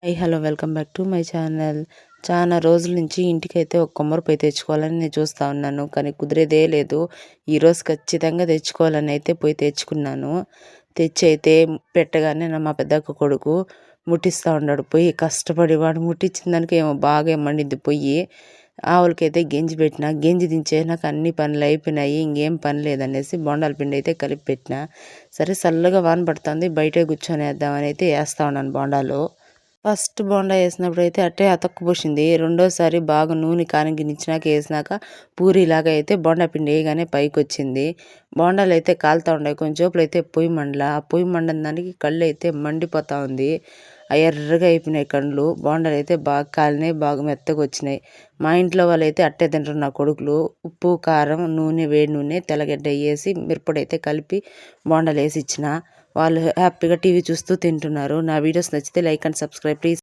Hello welcome back to my channel. చాలా రోజుల నుంచి ఇంటికైతే ఒక కొమ్మరిపోయి తెచ్చుకోవాలని నేను చూస్తూ ఉన్నాను, కానీ కుదిరేదే లేదు. ఈరోజు ఖచ్చితంగా తెచ్చుకోవాలని అయితే పోయి తెచ్చుకున్నాను. తెచ్చి అయితే పెట్టగానే మా పెద్దక్క కొడుకు ముట్టిస్తూ ఉన్నాడు. పొయ్యి కష్టపడి వాడు ముట్టించిన దానికి ఏమో బాగా మండింది పొయ్యి. ఆవులకైతే గెంజి పెట్టిన, గెంజి దించే నాకు అన్ని పనులు అయిపోయినాయి, ఇంకేం పని లేదనేసి బొండాల పిండి అయితే కలిపి పెట్టిన. సరే చల్లగా వాన పడుతుంది, బయటే కూర్చొని వేద్దామని అయితే వేస్తూ ఉన్నాను బొండాలు. ఫస్ట్ బోండా వేసినప్పుడు అయితే అట్టే అతక్కుపోసింది. రెండోసారి బాగా నూనె కానిగినిచ్చినాక వేసినాక పూరీలాగా అయితే బోండా పిండి వేయగానే పైకి వచ్చింది. బోండాలు అయితే కాలుతూ ఉన్నాయి. కొంచెంసేపులో అయితే పొయ్యి మండల, ఆ పొయ్యి మండిన దానికి కళ్ళు అయితే మండిపోతూ ఉంది. ఎర్రగా అయిపోయినాయి కండ్లు. బోండాలు అయితే బాగా కాలినాయి, బాగా మెత్తగా వచ్చినాయి. మా ఇంట్లో వాళ్ళు అయితే అట్టే తింటారు నా కొడుకులు. ఉప్పు కారం నూనె, వేడి నూనె, తెల్లగడ్డ వేసి మిరపొడి అయితే కలిపి బోండాలు వేసి ఇచ్చిన. వాళ్ళు హ్యాపీగా టీవీ చూస్తూ తింటున్నారు. నా వీడియోస్ నచ్చితే లైక్ అండ్ సబ్స్క్రైబ్ ప్లీజ్.